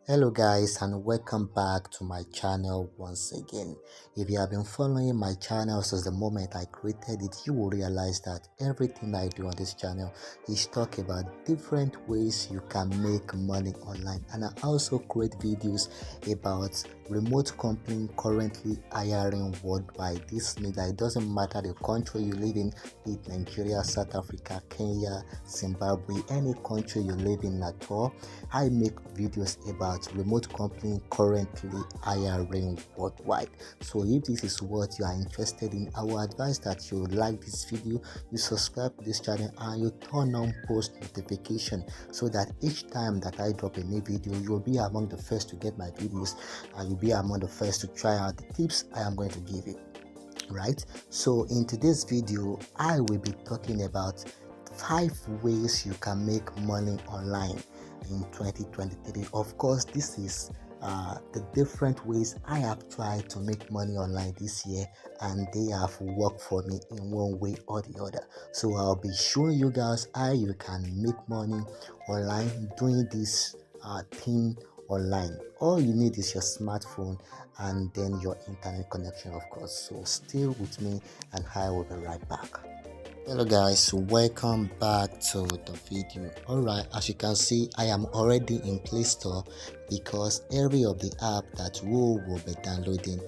Hello guys and welcome back to my channel once again. If you have been following my channel since the moment I created it, you will realize that everything I do on this channel is talk about different ways you can make money online, and I also create videos about remote company currently hiring worldwide. This means that it doesn't matter the country you live in, be it Nigeria, South Africa, Kenya, Zimbabwe, any country you live in at all. I make videos about remote company currently hiring worldwide. So if this is what you are interested in, I will advise that you like this video, you subscribe to this channel, and you turn on post notification so that each time that I drop a new video, you will be among the first to get my videos, and you'll be among the first to try out the tips I am going to give you. Right, so in today's video I will be talking about 5 ways you can make money online in 2023. Of course, this is the different ways I have tried to make money online this year, and they have worked for me in one way or the other. So I'll be showing you guys how you can make money online doing this thing online. All you need is your smartphone and then your internet connection, of course. So stay with me and I will be right back. Hello guys, welcome back to the video. Alright, as you can see, I am already in Play Store because every of the app that we will be downloading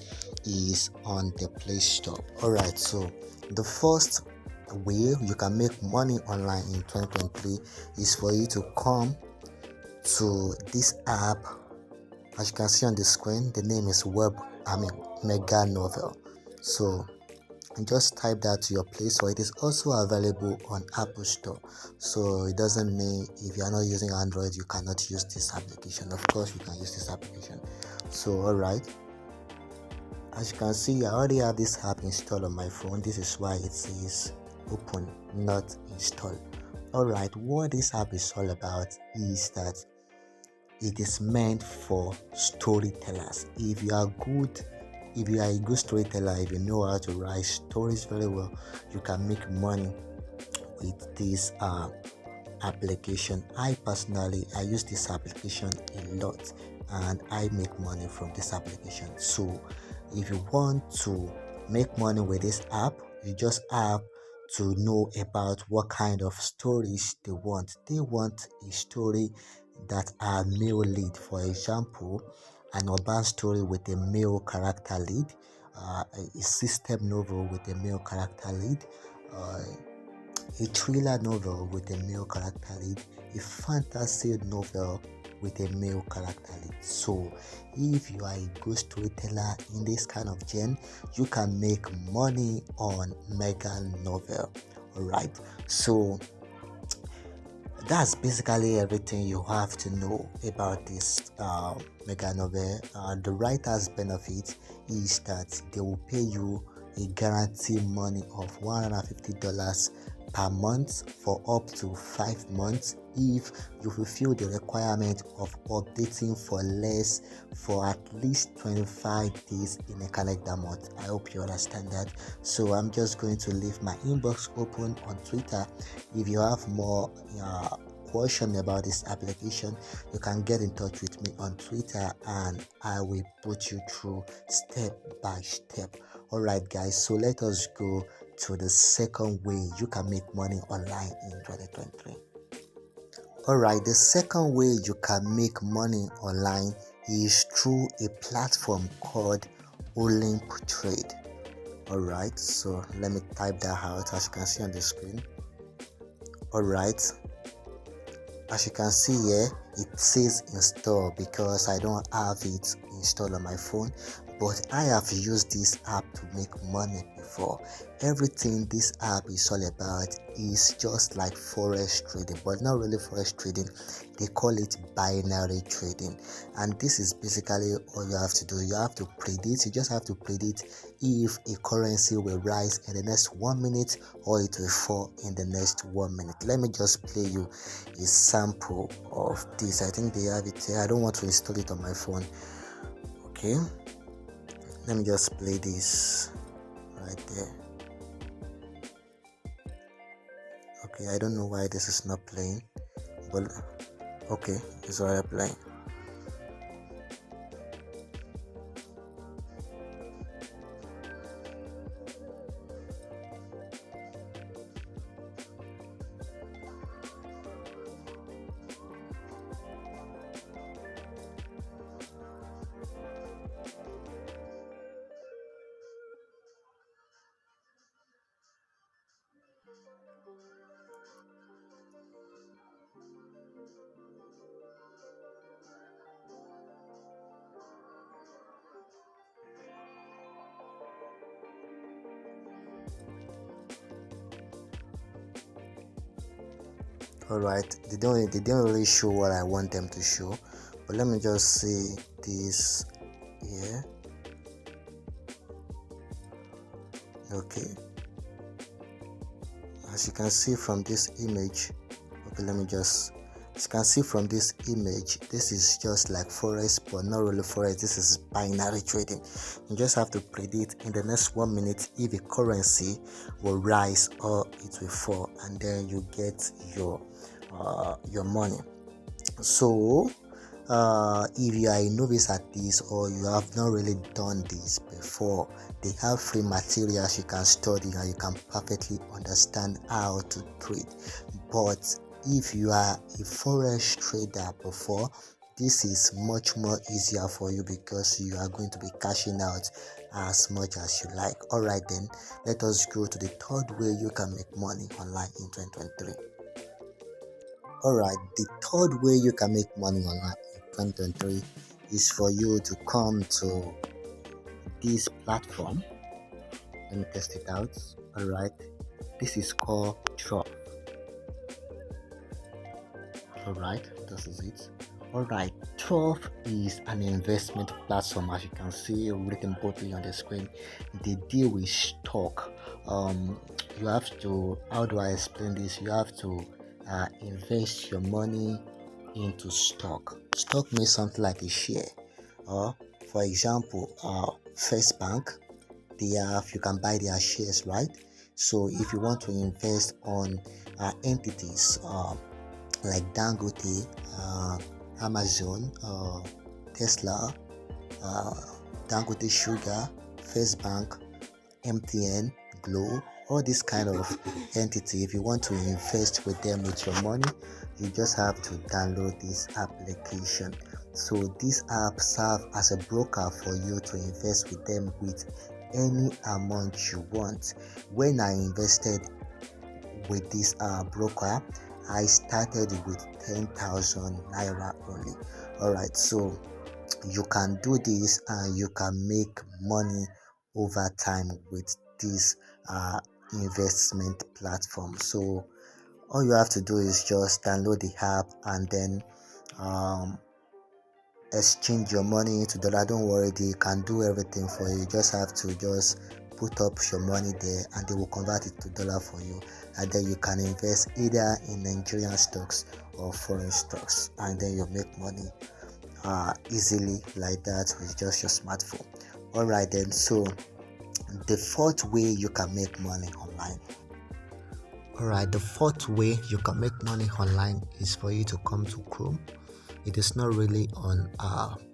is on the Play Store. Alright, so the first way you can make money online in 2023 is for you to come to this app. As you can see on the screen, the name is Mega Novel. So just type that to your place, or it is also available on Apple Store. So it doesn't mean if you are not using Android you cannot use this application. Of course you can use this application. So alright, as you can see, I already have this app installed on my phone. This is why it says open, not install. Alright, what this app is all about is that it is meant for storytellers. If you are a good storyteller, if you know how to write stories very well, you can make money with this application. I personally use this application a lot and I make money from this application. So if you want to make money with this app, you just have to know about what kind of stories they want. They want a story that are male lead. For example, an urban story with a male character lead, a system novel with a male character lead, uh, a thriller novel with a male character lead, a fantasy novel with a male character lead. So if you are a good storyteller in this kind of genre, you can make money on mega novel. Alright, so that's basically everything you have to know about this mega novel. The writer's benefit is that they will pay you a guaranteed money of $150 per month for up to 5 months if you fulfill the requirement of updating for at least 25 days in a calendar month. I hope you understand that. So I'm just going to leave my inbox open on Twitter. If you have more question about this application, you can get in touch with me on Twitter and I will put you through step by step. Alright guys, so let us go to the second way you can make money online in 2023. Alright, the second way you can make money online is through a platform called Olymp Trade. Alright, so let me type that out as you can see on the screen. Alright, as you can see here, it says install because I don't have it installed on my phone, but I have used this app to make money before. Everything this app is all about is just like forex trading, but not really forex trading. They call it binary trading, and this is basically all you have to do. You have to predict, you just have to predict if a currency will rise in the next 1 minute or it will fall in the next 1 minute. Let me just play you a sample of this. I think they have it here. I don't want to install it on my phone. Okay, let me just play this right there. Okay, I don't know why this is not playing, but okay, it's already playing. All right, they didn't really show what I want them to show, but let me just see this here. Okay, as you can see from this image, okay, let me just as you can see from this image, this is just like forex, but not really forex. This is binary trading. You just have to predict in the next 1 minute if a currency will rise or it will fall, and then you get your money. So if you are a novice at this, or you have not really done this before, they have free materials you can study and you can perfectly understand how to trade. But if you are a forex trader before, this is much more easier for you because you are going to be cashing out as much as you like. All right, then let us go to the third way you can make money online in 2023. All right, the third way you can make money online in 2023 is for you to come to this platform. Let me test it out. All right, this is called Drop. All right, this is it. All right, 12 is an investment platform, as you can see written boldly on the screen. They deal with stock. You have to, how do I explain this? You have to invest your money into stock. Stock means something like a share. Or, for example, First Bank, you can buy their shares, right? So if you want to invest on entities like Dangote, Amazon, Tesla, Dangote Sugar, First Bank, MTN, Glow, all this kind of entity, if you want to invest with them with your money, you just have to download this application. So this app serves as a broker for you to invest with them with any amount you want. When I invested with this broker, I started with 10,000 naira only. All right, so you can do this and you can make money over time with this investment platform. So all you have to do is just download the app and then exchange your money into dollar. Don't worry, they can do everything for you. You just have to just put up your money there and they will convert it to dollar for you, and then you can invest either in Nigerian stocks or foreign stocks, and then you make money easily like that with just your smartphone. All right, then, so the fourth way you can make money online. All right, the fourth way you can make money online is for you to come to Chrome. It is not really on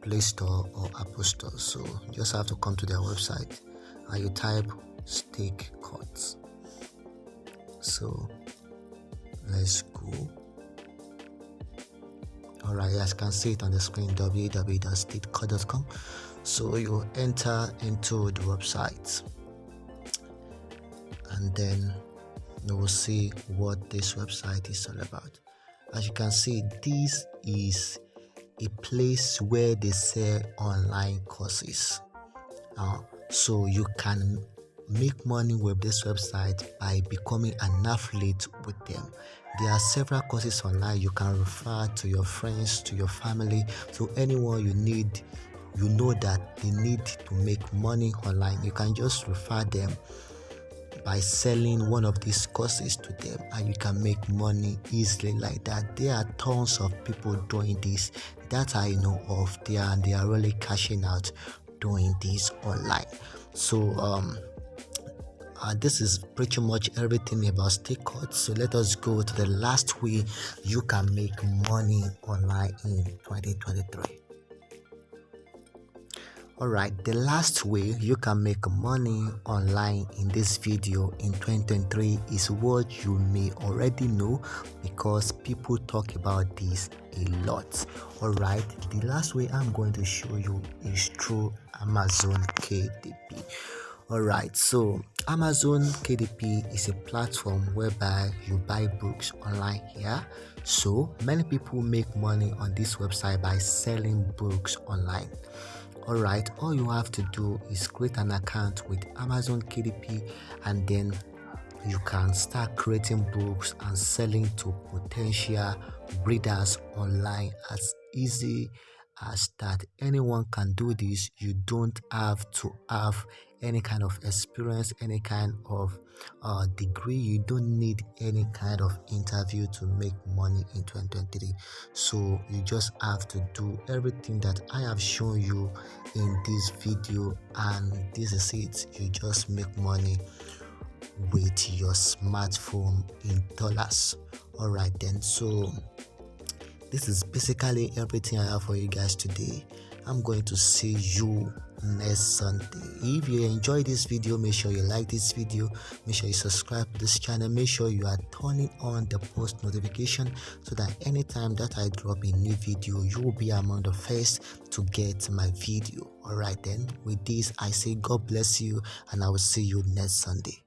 Play Store or Apple Store, so you just have to come to their website and you type stake codes. So let's go. All right, as you can see it on the screen, www.stakecode.com. So you enter into the website and then you will see what this website is all about. As you can see, this is a place where they sell online courses. So you can make money with this website by becoming an affiliate with them. There are several courses online you can refer to your friends, to your family, to anyone you know that they need to make money online. You can just refer them by selling one of these courses to them, and you can make money easily like that. There are tons of people doing this that I know of. They are really cashing out doing this online. So this is pretty much everything about StakeCode. So let us go to the last way you can make money online in 2023. Alright, the last way you can make money online in this video in 2023 is what you may already know because people talk about this a lot. Alright, the last way I'm going to show you is through Amazon KDP. Alright, so Amazon KDP is a platform whereby you buy books online here. So many people make money on this website by selling books online. Alright, all you have to do is create an account with Amazon KDP and then You can start creating books and selling to potential readers online as easy as that. Anyone can do this. You don't have to have any kind of experience, any kind of degree. You don't need any kind of interview to make money in 2023. So you just have to do everything that I have shown you in this video, and this is it. You just make money with your smartphone in dollars. All right then, so this is basically everything I have for you guys today. I'm going to see you next Sunday. If you enjoyed this video, make sure you like this video, make sure you subscribe to this channel, make sure you are turning on the post notification so that anytime that I drop a new video, you will be among the first to get my video. All right then, with this I say God bless you, and I will see you next Sunday.